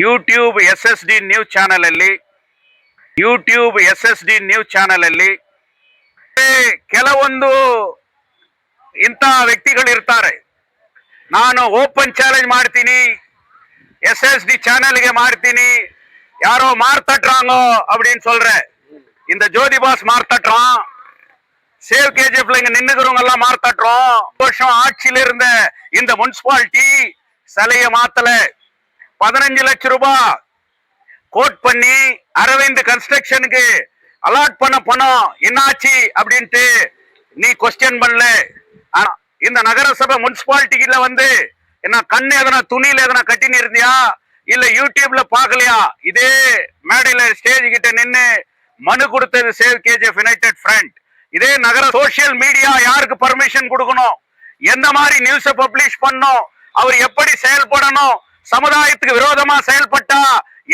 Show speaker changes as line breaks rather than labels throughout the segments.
YouTube SSD news channel ಅಲ್ಲಿ ಕೆಲವೊಂದು ಇಂಥ ವ್ಯಕ್ತಿಗಳಿರ್ತಾರೆ. ನಾನು ಓಪನ್ ಚಾಲೆಂಜ್ ಮಾಡ್ತೀನಿ, SSD சேனலுக்கு மார்த்தினி யாரோ மார்த்தட்டுறாங்கோ அப்படின்னு சொல்றேன். இந்த ஜோதி பாஸ் மார்த்தட்டுறான், சேவ் KGFல இங்க நின்னுக்கிறவங்க எல்லாம் மார்த்தட்டுறோம். வருஷம் ஆட்சியில இருந்த இந்த முனிசிபாலிட்டி சிலைய மாத்தல, 15 லட்சம் ரூபாய் கோட் பண்ணி அரவிந்த் கன்ஸ்ட்ரக்ஷனுக்கு அலாட் பண்ண பணம் என்னாச்சு அப்படின்ட்டு நீ கொஸ்டின் பண்ணல. இந்த நகரசபை முனிசிபாலிட்டில வந்து என்ன கண்ணு எதனா துணியில எதனா கட்டின்னு இருந்தியா, இல்ல யூடியூப்ல பாக்கலையா? இதே மேடையில ஸ்டேஜ் கிட்ட நின்று மனு கொடுத்தது சேவ் KGF யுனைடெட் ஃப்ரண்ட். இதே நகர சோசியல் மீடியா யாருக்கு பர்மிஷன் கொடுக்கணும், எந்த மாதிரி நியூஸ பப்ளிஷ் பண்ணணும், அவர் எப்படி செயல்படணும், சமுதாயத்துக்கு விரோதமா செயல்பட்டா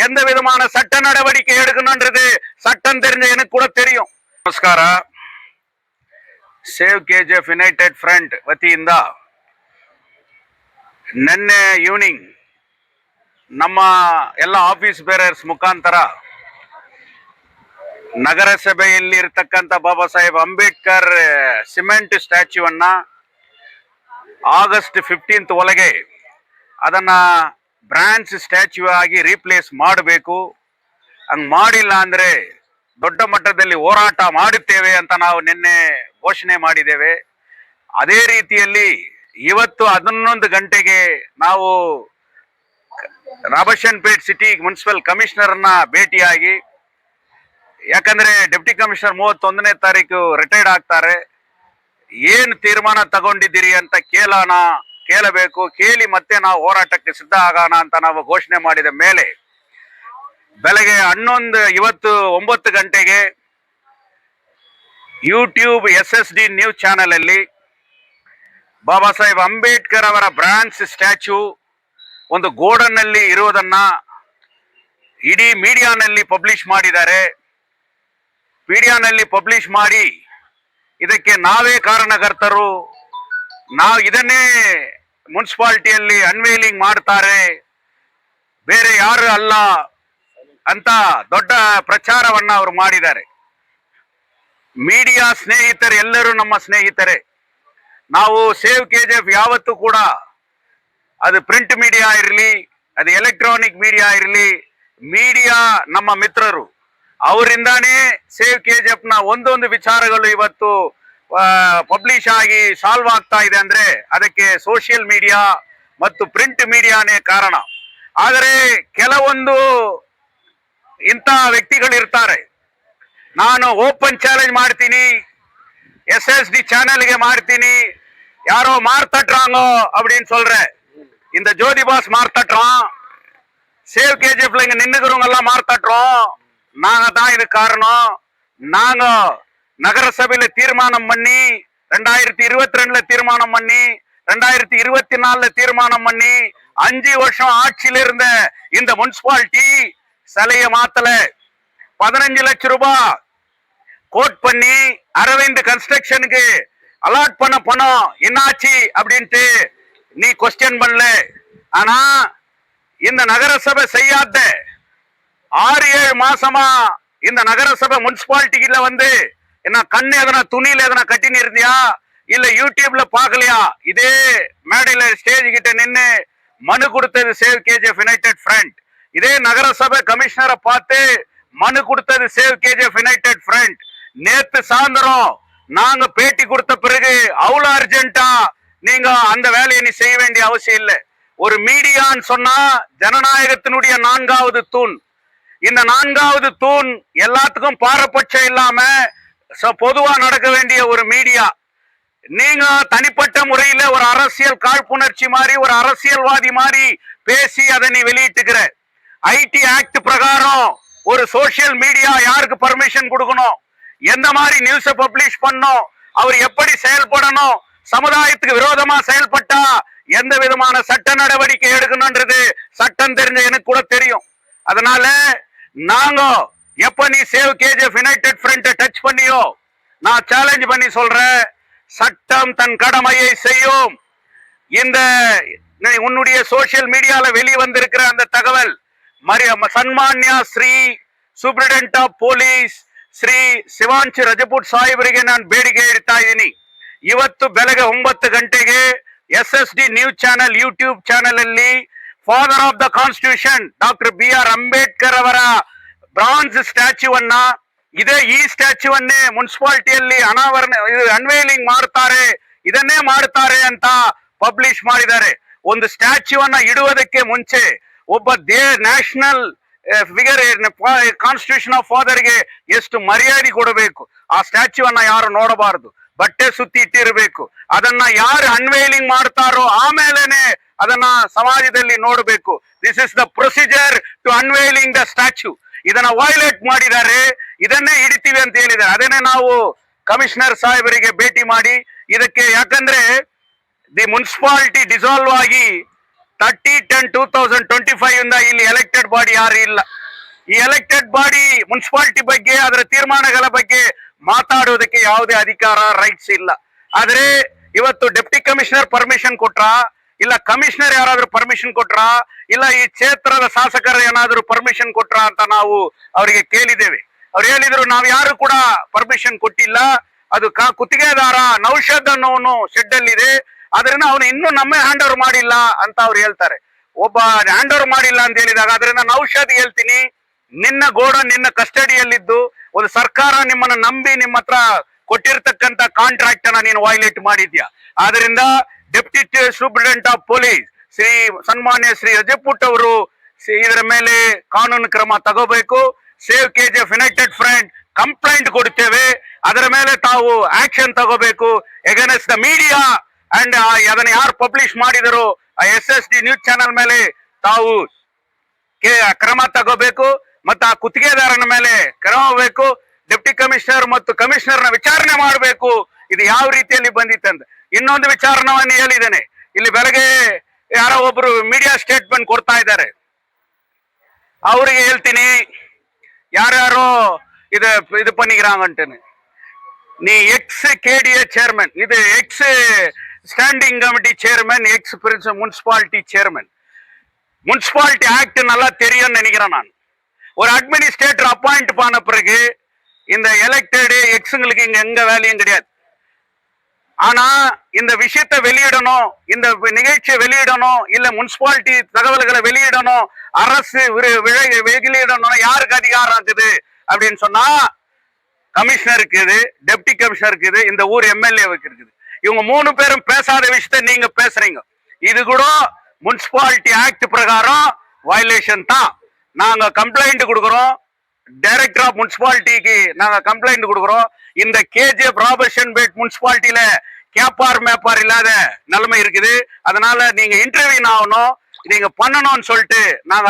எந்த விதமான சட்ட நடவடிக்கை எடுக்கணும்ன்றது சட்டம் தெரிஞ்ச எனக்கு கூட தெரியும். ನಮಸ್ಕಾರ. ಸೇವ್ KGF ಯುನೈಟೆಡ್ ಫ್ರಂಟ್ ವತಿಯಿಂದ ನಿನ್ನೆ ಈವ್ನಿಂಗ್ ನಮ್ಮ ಎಲ್ಲ ಆಫೀಸ್ ಬೇರರ್ಸ್ ಮುಖಾಂತರ ನಗರಸಭೆಯಲ್ಲಿ ಇರತಕ್ಕಂತ ಬಾಬಾ ಸಾಹೇಬ್ ಅಂಬೇಡ್ಕರ್ ಸಿಮೆಂಟ್ ಸ್ಟ್ಯಾಚ್ಯೂವನ್ನ ಆಗಸ್ಟ್ 15 ಒಳಗೆ ಅದನ್ನ ಬ್ರಾಂಚ್ ಸ್ಟ್ಯಾಚ್ಯೂ ಆಗಿ ರೀಪ್ಲೇಸ್ ಮಾಡಬೇಕು. ಹಂಗ್ ಮಾಡಿಲ್ಲ ಅಂದ್ರೆ ದೊಡ್ಡ ಮಟ್ಟದಲ್ಲಿ ಹೋರಾಟ ಮಾಡುತ್ತೇವೆ ಅಂತ ನಾವು ನಿನ್ನೆ ಘೋಷಣೆ ಮಾಡಿದ್ದೇವೆ. ಅದೇ ರೀತಿಯಲ್ಲಿ ಇವತ್ತು 11 ಗಂಟೆಗೆ ನಾವು ರಾಬರ್ಟ್ಸನ್ಪೇಟ್ ಸಿಟಿ ಮುನ್ಸಿಪಲ್ ಕಮಿಷನರ್ನ ಭೇಟಿಯಾಗಿ, ಯಾಕಂದ್ರೆ ಡೆಪ್ಟಿ ಕಮಿಷನರ್ 31ನೇ ತಾರೀಕು ರಿಟೈರ್ಡ್ ಆಗ್ತಾರೆ, ಏನು ತೀರ್ಮಾನ ತಗೊಂಡಿದ್ದೀರಿ ಅಂತ ಕೇಳಬೇಕು. ಕೇಳಿ ಮತ್ತೆ ನಾವು ಹೋರಾಟಕ್ಕೆ ಸಿದ್ಧ ಆಗೋಣ ಅಂತ ನಾವು ಘೋಷಣೆ ಮಾಡಿದ ಮೇಲೆ ಬೆಳಗ್ಗೆ ಇವತ್ತು 9 ಗಂಟೆಗೆ ಯೂಟ್ಯೂಬ್ SSD ನ್ಯೂಸ್ ಚಾನೆಲ್ ಅಲ್ಲಿ ಬಾಬಾ ಸಾಹೇಬ್ ಅಂಬೇಡ್ಕರ್ ಅವರ ಬ್ರಾಂಚ್ ಸ್ಟ್ಯಾಚ್ಯೂ ಒಂದು ಗೋಡನ್ನಲ್ಲಿ ಇರುವುದನ್ನ ಇಡೀ ಮೀಡಿಯಾನಲ್ಲಿ ಪಬ್ಲಿಷ್ ಮಾಡಿದ್ದಾರೆ. ಮೀಡಿಯಾನಲ್ಲಿ ಪಬ್ಲಿಷ್ ಮಾಡಿ ಇದಕ್ಕೆ ನಾವೇ ಕಾರಣಕರ್ತರು, ನಾವು ಇದನ್ನೇ ಮುನ್ಸಿಪಾಲಿಟಿಯಲ್ಲಿ ಅನ್ವೇಲಿಂಗ್ ಮಾಡ್ತಾರೆ, ಬೇರೆ ಯಾರು ಅಲ್ಲ ಅಂತ ದೊಡ್ಡ ಪ್ರಚಾರವನ್ನ ಅವರು ಮಾಡಿದ್ದಾರೆ. ಮೀಡಿಯಾ ಸ್ನೇಹಿತರು ಎಲ್ಲರೂ ನಮ್ಮ ಸ್ನೇಹಿತರೆ. ನಾವು ಸೇವ್ KGF ಯಾವತ್ತೂ ಕೂಡ, ಅದು ಪ್ರಿಂಟ್ ಮೀಡಿಯಾ ಇರಲಿ, ಅದು ಎಲೆಕ್ಟ್ರಾನಿಕ್ ಮೀಡಿಯಾ ಇರಲಿ, ಮೀಡಿಯಾ ನಮ್ಮ ಮಿತ್ರರು. ಅವರಿಂದಾನೇ ಸೇವ್ KGF ನ ಒಂದೊಂದು ವಿಚಾರಗಳು ಇವತ್ತು ಪಬ್ಲಿಷ್ ಆಗಿ ಸಾಲ್ವ್ ಆಗ್ತಾ ಇದೆ ಅಂದ್ರೆ ಅದಕ್ಕೆ ಸೋಷಿಯಲ್ ಮೀಡಿಯಾ ಮತ್ತು ಪ್ರಿಂಟ್ ಮೀಡಿಯಾನೇ ಕಾರಣ. ಆದರೆ ಕೆಲವೊಂದು ಇಂಥ ವ್ಯಕ್ತಿಗಳಿರ್ತಾರೆ. ನಾನು ಓಪನ್ ಚಾಲೆಂಜ್ ಮಾಡ್ತೀನಿ, SSD சேனலுக்கு மார்த்தினி யாரோ மார்த்தட்டுறாங்கோ அப்படின்னு சொல்றேன். இந்த ஜோதி பாஸ் மார்த்தட்டுறான், சேவ் KGFல இங்க நின்னுக்கிறவங்க எல்லாம் மார்த்தட்டுறோம். நாங்க தான் இது காரணம். நாங்க நகரசபையில தீர்மானம் பண்ணி 2022ல தீர்மானம் பண்ணி 2024ல தீர்மானம் பண்ணி 5 வருஷம் ஆட்சியில இருந்த இந்த முனிசிபாலிட்டி சிலைய மாத்தல, 15 லட்சம் ரூபாய் கோட் பண்ணி அரவிந்த் கன்ஸ்ட்ரக்ஷனுக்கு அலாட் பண்ண பணம் என்னாச்சு அப்படின்ட்டு நீ கொஸ்டின் பண்ணல. ஆனா இந்த நகரசபை செய்யாத 6-7 மாசமா இந்த நகரசபை முனிசிபாலிட்டில வந்து என்ன கண்ணு எதனா துணியில எதனா கட்டின்னு இருந்தியா, இல்ல யூடியூப்ல பாக்கலையா? இதே மேடையில ஸ்டேஜ் கிட்ட நின்று மனு கொடுத்தது சேவ் KGF யுனைடெட் ஃப்ரண்ட். இதே நகரசபை கமிஷனரை பார்த்து மனு கொடுத்தது சேவ் KGF யுனைடெட் ஃப்ரண்ட். நேத்து சாயந்தரம் நாங்க பேட்டி கொடுத்த பிறகு அவ்வளவு அர்ஜென்ட்டா நீங்க அந்த வேலையை நீ செய்ய வேண்டிய அவசியம் இல்லை. ஒரு மீடியான்னு சொன்னா ஜனநாயகத்தினுடைய 4வது தூண். இந்த 4வது தூண் எல்லாத்துக்கும் பாரபட்சம் இல்லாம பொதுவா நடக்க வேண்டிய ஒரு மீடியா. நீங்க தனிப்பட்ட முறையில ஒரு அரசியல் காழ்ப்புணர்ச்சி மாதிரி, ஒரு அரசியல்வாதி மாதிரி பேசி அதை நீ வெளியிட்டுக்கிற. IT ஆக்ட் பிரகாரம் ஒரு சோசியல் மீடியா யாருக்கு பர்மிஷன் கொடுக்கணும், எந்த மாதிரி நியூஸ பப்ளிஷ் பண்ணணும், அவர் எப்படி செயல்படணும், சமுதாயத்துக்கு விரோதமா செயல்பட்டா எந்த விதமான சட்ட நடவடிக்கை எடுக்கணும்ன்றது சட்டம் தெரிஞ்ச எனக்கு கூட தெரியும். அதனால நாங்க எப்ப நீ save KGF United front touch பண்ணியோ, நான் சேலஞ்ச் பண்ணி சொல்றேன், சட்டம் தன் கடமையை செய்யும். இந்த உன்னுடைய சோசியல் மீடியால வெளிவந்திருக்கிற அந்த தகவல் ಸನ್ಮಾನ್ಯ Shri superintendent of police Shri Shivanshi Rajput ಸಾಹೇಬರಿಗೆ ನಾನು ಬೇಡಿಕೆ ಇಡ್ತಾ ಇದ್ದೀನಿ. ಇವತ್ತು ಬೆಳಗ್ಗೆ 9 ಗಂಟೆಗೆ SSD news channel YouTube channel ಅಲ್ಲಿ father of the constitution doctor BR Ambedkar ಅವರ ಬ್ರಾನ್ಸ್ ಸ್ಟ್ಯಾಚ್ಯೂವನ್ನ ಈ ಸ್ಟ್ಯಾಚ್ಯೂವನ್ನೇ ಮುನ್ಸಿಪಾಲಿಟಿಯಲ್ಲಿ ಅನ್ವೇಲಿಂಗ್ ಮಾಡ್ತಾರೆ, ಇದನ್ನೇ ಮಾಡ್ತಾರೆ ಅಂತ ಪಬ್ಲಿಷ್ ಮಾಡಿದ್ದಾರೆ. ಒಂದು ಸ್ಟ್ಯಾಚ್ಯೂವನ್ನ ಇಡುವುದಕ್ಕೆ ಮುಂಚೆ ಒಬ್ಬ ನ್ಯಾಷನಲ್ ಫಿಗರ್ ಕಾನ್ಸ್ಟಿಟ್ಯೂಷನ್ ಆಫ್ ಫಾದರ್ಗೆ ಎಷ್ಟು ಮರ್ಯಾದೆ ಕೊಡಬೇಕು. ಆ ಸ್ಟ್ಯಾಚ್ಯೂವನ್ನ ಯಾರು ನೋಡಬಾರದು, ಬಟ್ಟೆ ಸುತ್ತಿ ಇಟ್ಟಿರಬೇಕು. ಅದನ್ನ ಯಾರು ಅನ್ವೇಲಿಂಗ್ ಮಾಡ್ತಾರೋ ಆಮೇಲೆನೆ ಅದನ್ನ ಸಮಾಜದಲ್ಲಿ ನೋಡಬೇಕು. This is the procedure to unveiling the statue. ಇದನ್ನ ವೈಲೇಟ್ ಮಾಡಿದ್ದಾರೆ, ಇದನ್ನೇ ಹಿಡಿತೀವಿ ಅಂತ ಹೇಳಿದ್ದಾರೆ. ಅದನ್ನೇ ನಾವು ಕಮಿಷನರ್ ಸಾಹೇಬರಿಗೆ ಭೇಟಿ ಮಾಡಿ ಇದಕ್ಕೆ, ಯಾಕಂದ್ರೆ ದಿ ಮುನ್ಸಿಪಾಲಿಟಿ ಡಿಸಾಲ್ವ್ ಆಗಿ 30/10/2025 ಇಂದ ಇಲ್ಲಿ ಎಲೆಕ್ಟೆಡ್ ಬಾಡಿ ಯಾರು ಇಲ್ಲ. ಈ ಎಲೆಕ್ಟೆಡ್ ಬಾಡಿ ಮುನ್ಸಿಪಾಲಿಟಿ ಬಗ್ಗೆ ಅದರ ತೀರ್ಮಾನಗಳ ಬಗ್ಗೆ ಮಾತಾಡೋದಕ್ಕೆ ಯಾವುದೇ ಅಧಿಕಾರ ರೈಟ್ಸ್ ಇಲ್ಲ. ಆದ್ರೆ ಇವತ್ತು ಡೆಪ್ಟಿ ಕಮಿಷನರ್ ಪರ್ಮಿಷನ್ ಕೊಟ್ರ, ಇಲ್ಲ ಕಮಿಷನರ್ ಯಾರಾದ್ರೂ ಪರ್ಮಿಷನ್ ಕೊಟ್ರ, ಇಲ್ಲ ಈ ಕ್ಷೇತ್ರದ ಶಾಸಕರು ಏನಾದ್ರೂ ಪರ್ಮಿಷನ್ ಕೊಟ್ರ ಅಂತ ನಾವು ಅವರಿಗೆ ಕೇಳಿದ್ದೇವೆ. ಅವ್ರು ಹೇಳಿದ್ರು ನಾವು ಯಾರು ಕೂಡ ಪರ್ಮಿಷನ್ ಕೊಟ್ಟಿಲ್ಲ, ಅದು ಗುತ್ತಿಗೆದಾರ ನೌಷದ್ ಅನ್ನೋನು ಶೆಡ್ ಅಲ್ಲಿ ಇದೆ, ಅದರಿಂದ ಅವನು ಇನ್ನೂ ನಮ್ಮ ಹ್ಯಾಂಡ್ ಓವರ್ ಮಾಡಿಲ್ಲ ಅಂತ ಅವ್ರು ಹೇಳ್ತಾರೆ. ಒಬ್ಬ ಹ್ಯಾಂಡ್ ಓವರ್ ಮಾಡಿಲ್ಲ ಅಂತ ಹೇಳಿದಾಗ ಅದರಿಂದ ನೌಷದ್ ಹೇಳ್ತೀನಿ, ನಿನ್ನ ಗೋಡನ್ ನಿನ್ನ ಕಸ್ಟಡಿಯಲ್ಲಿದ್ದು ಒಂದು ಸರ್ಕಾರ ನಿಮ್ಮನ್ನ ನಂಬಿ ನಿಮ್ಮ ಹತ್ರ ಕೊಟ್ಟಿರ್ತಕ್ಕಂತ ಕಾಂಟ್ರಾಕ್ಟ್ ಅನ್ನ ನೀನು ವೈಲೇಟ್ ಮಾಡಿದ್ಯಾ. ಆದ್ರಿಂದ ಡೆಪ್ಟಿ ಸೂಪ್ರಿಡೆಂಟ್ ಆಫ್ ಪೊಲೀಸ್ ಸನ್ಮಾನ್ಯ ಶ್ರೀ ರಜಪೂತ್ ಅವರು ಇದರ ಮೇಲೆ ಕಾನೂನು ಕ್ರಮ ತಗೋಬೇಕು. Save KGF United front complaint ಕೊಡ್ತೇವೆ, ಅದರ ಮೇಲೆ ತಾವು ಆಕ್ಷನ್ ತಗೋಬೇಕು ಎಗೇನ್ಸ್ಟ್ ದ ಮೀಡಿಯಾ ಅಂಡ್ ಅದನ್ನ ಯಾರು ಪಬ್ಲಿಷ್ ಮಾಡಿದರು SSD ನ್ಯೂಸ್ ಚಾನೆಲ್ ಮೇಲೆ ತಾವು ಕ್ರಮ ತಗೋಬೇಕು. ಮತ್ತು ಆ ಗುತ್ತಿಗೆದಾರನ ಮೇಲೆ ಕ್ರಮ ಬೇಕು. ಡೆಪ್ಟಿ ಕಮಿಷನರ್ ಮತ್ತು ಕಮಿಷನರ್ನ ವಿಚಾರಣೆ ಮಾಡಬೇಕು, ಇದು ಯಾವ ರೀತಿಯಲ್ಲಿ ಬಂದಿತ್ತಂತ. ಇನ್ನೊಂದು ವಿಚಾರಣವನ್ನು ಹೇಳಿದ್ದೇನೆ. ಇಲ್ಲಿ ಬೆಳಗ್ಗೆ ಯಾರೋ ಒಬ್ರು ಮೀಡಿಯಾ ಸ್ಟೇಟ್ಮೆಂಟ್ ಕೊಡ್ತಾ ಇದ್ದಾರೆ, ಅವರಿಗೆ ಹೇಳ್ತೀನಿ, ಯಾರ್ಯಾರೋ ಇದು பண்ணிக்கிறாங்கன்ட்டுன்னு. நீ KDA சேர்மன், இது standing committee chairman, municipality chairman. Municipality act நல்லா தெரியும்னு நினைக்கிறேன் நான். ஒரு அட்மினிஸ்ட்ரேட்டர் அப்பாயிண்ட் பண்ண பிறகு இந்த எலெக்டடு எக்ஸுங்களுக்கு இங்க எங்க வேலையும் கிடையாது. ஆனா இந்த விஷயத்தை வெளியிடணும், இந்த நிகழ்ச்சியை வெளியிடணும், இல்ல முனிசிபாலிட்டி தகவல்களை வெளியிடணும், அரசு வெளியிடணும், யாருக்கு அதிகாரம் இருக்குது அப்படின்னு சொன்னா கமிஷனருக்கு இது, டெப்டி கமிஷனருக்கு இது, இந்த ஊர் MLAவுக்கு இருக்குது. இவங்க 3 பேரும் பேசாத விஷயத்த நீங்க பேசுறீங்க. இது கூட முனிசிபாலிட்டி ஆக்ட் பிரகாரம் வயலேஷன் தான். நாங்க கம்ப்ளைண்ட் கொடுக்குறோம், டைரக்டர் ஆஃப் முனிசிபாலிட்டிக்கு நாங்க கம்ப்ளைண்ட் கொடுக்குறோம். இந்த KGF ராபர்ட்சன்பேட் முனிசிபாலிட்டியில கேப்பார் மேப்பார் இல்லாத நிலைமை இருக்குது. அதனால நீங்க இன்டர்வியூ ஆகணும், நீங்க பண்ணணும்னு சொல்லிட்டு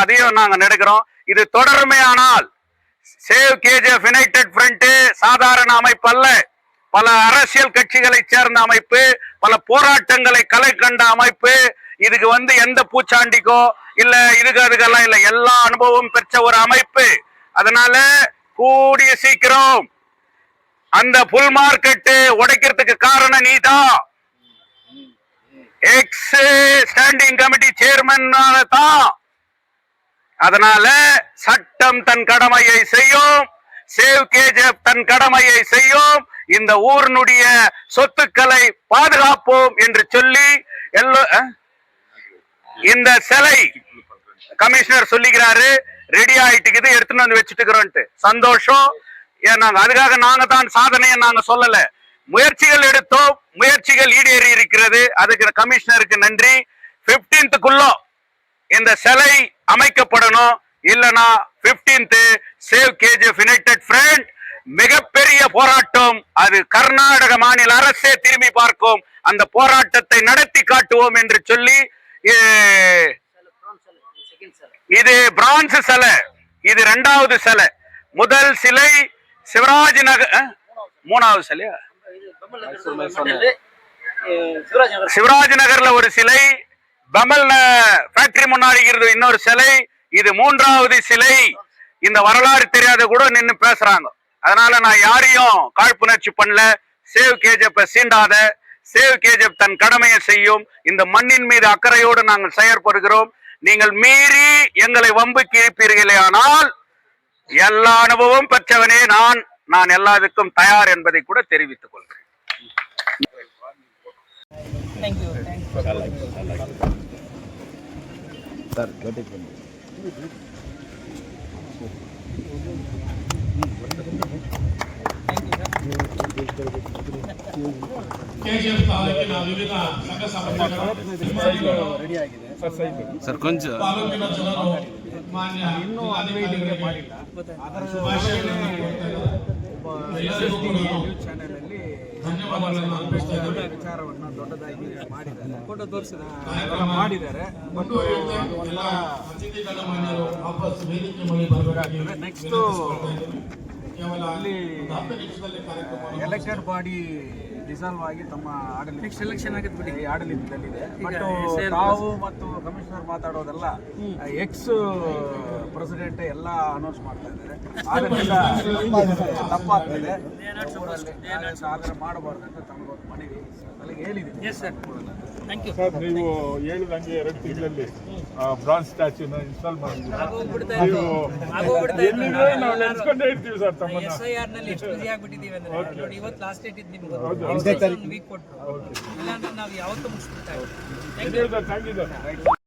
அதையும் நாங்க நடக்கிறோம். இது தொடருமையானால் சேவ் KGF யுனைடெட் ஃப்ரண்ட் சாதாரண அமைப்பு அல்ல, பல அரசியல் கட்சிகளை சேர்ந்த அமைப்பு, பல போராட்டங்களை கலை கண்ட அமைப்பு. இதுக்கு எந்த பூச்சாண்டிக்கோ இல்ல அதுக்கெல்லாம் இல்ல, எல்லா அனுபவம் பெற்ற ஒரு அமைப்பு. அதனால கூடிய சீக்கிரம் அந்த புல் மார்க்கெட் உடைக்கிறதுக்கு காரணம் நீதான், ஸ்டாண்டிங் கமிட்டி சேர்மன் தான். அதனால சட்டம் தன் கடமையை செய்யும், சேவ் KGF தன் கடமையை செய்யும், இந்த ஊரினுடைய சொத்துக்களை பாதுகாப்போம் என்று சொல்லி இந்த சிலை கமிஷனர் சொல்லிக்கிறாரு, ரெடி ஆயிட்டுக்குது, எடுத்துன்னு வந்து வச்சுட்டுக்கிறோம். சந்தோஷம். அதுக்காக நாங்க தான் சாதனையை நாங்க சொல்லல, முயற்சிகள் எடுத்தோம், முயற்சிகள் ஈடேறி இருக்கிறது. அதுக்கு கமிஷனருக்கு நன்றி. 15th இந்த சிலை அமைக்கப்படணும், இல்லனா 15th save KGF United front மிகப்பெரிய போராட்டம். அது கர்நாடக மாநில அரசே திரும்பி பார்க்கும். அந்த போராட்டத்தை நடத்தி காட்டுவோம் என்று சொல்லி, இது பிரான்ஸ் சிலை, இது 2வது சிலை. முதல் சிலை சிவராஜ் நகர், 3வது சிலையா சிவராஜ் நகர்ல ஒரு சிலை, பமல் ஃபேக்டரி முன்னாடி இருக்கிறது இன்னொரு சிலை, இது 3வது சிலை. இந்த வரலாறு தெரியாத கூட நின்று பேசுறாங்க. அதனால நான் யாரையும் காழ்ப்புணர்ச்சி பண்ணல. சேவ் KGF சீண்டாத, சேவ் KGF தன் கடமையை செய்யும். இந்த மண்ணின் மீது அக்கறையோடு நாங்கள் செயற்படுகிறோம். நீங்கள் மீறி எங்களை வம்புக்கு இழுப்பீர்களே ஆனால் எல்லா அனுபவம் பெற்றவனே நான் எல்லாத்துக்கும் தயார் என்பதை கூட தெரிவித்துக் கொள்கிறேன்.
ಕೆಜಿಎಫ್ ತಾಲೂಕಿನ ವಿವಿಧ ಸಂಘ ಸಂಸ್ಥೆಗಳು
ಸರ್ ಕೊಂಚ
ತಾಲೂಕಿನ ಜನರು ಮಾನ್ಯ ಇನ್ನೂ ಅನ್ವಯಿಕೆ ಮಾಡಿಲ್ಲ. ಎಲ್ಲರಿಗೂ ಕೂಡ ಧನ್ಯವಾದಗಳನ್ನು ಅರ್ಪಿಸ್ತಾ ಇದ್ದೇವೆ.
ವಿಚಾರವನ್ನು ದೊಡ್ಡದಾಗಿ
ಮಾಡಿದ್ದಾರೆ. ಎಲ್ಲ ಅತಿಥಿ ಗಣ್ಯಮಾನ್ಯರು ವಾಪಸ್ ವೇದಿಕೆ ಮೇಲೆ ಬರಬೇಕಾಗಿದೆ.
ನೆಕ್ಸ್ಟ್
ಕೇವಲ ಅಲ್ಲಿ 10 ನಿಮಿಷದಲ್ಲಿ ಕಾರ್ಯಕ್ರಮ
ಎಲೆಕ್ಟೆಡ್ ಬಾಡಿ ಡಿಸಾಲ್ವ್ ಆಗಿ ತಮ್ಮ ಆಡಳಿತದಲ್ಲಿದೆ. ಬಟ್ ತಾವು ಮತ್ತು ಕಮಿಷನರ್ ಮಾತಾಡೋದೆಲ್ಲ ಎಕ್ಸ್ ಪ್ರೆಸಿಡೆಂಟ್ ಎಲ್ಲ ಅನೌನ್ಸ್ ಮಾಡ್ತಾ ಇದ್ದಾರೆ. ಆದ್ರಿಂದ ತಪ್ಪಾಗ್ತದೆ, ಸಾಗರ ಮಾಡಬಾರ್ದು ಅಂತ ತಮಗೊಂದು ಮನವಿ ಅಲ್ಲಿಗೆ ಹೇಳಿದ್ದೀನಿ.
ಸರ್, ನೀವು ಹೇಳಿದಂಗೆ 2 ತಿಂಗಳಲ್ಲಿ ಬ್ರಾನ್ಸ್ ಸ್ಟ್ಯಾಚ್ಯೂನ ಇನ್ಸ್ಟಾಲ್ ಮಾಡಿದ್ದೀವಿ. ನೀವು ಎಲ್ಲಿದ್ರೆ ನಾವು ನೆನ್ಸ್ಕೊಂಡೇ ಇರ್ತೀವಿ ಸರ್ ತಮ್ಮನ್ನ.
SIR ನಲ್ಲಿ ಎಷ್ಟು ಬಿಸಿ ಆಗ್ಬಿಟ್ಟಿದೀವಿ ಅಂದ್ರೆ ನೋಡಿ, ಇವತ್ತು ಲಾಸ್ಟ್ ಡೇಟ್ ಇದ್ದು ನಿಮ್ಗೆ ವೀಕ್ ಕೊಟ್ಟರು. ಇಲ್ಲಾಂದ್ರೆ ನಾವು ಯಾವತ್ತೂ ಮುಗಿಸ್ಬಿಡ್ತಾ ಇದ್ದೀವಿ.
Thank you sir.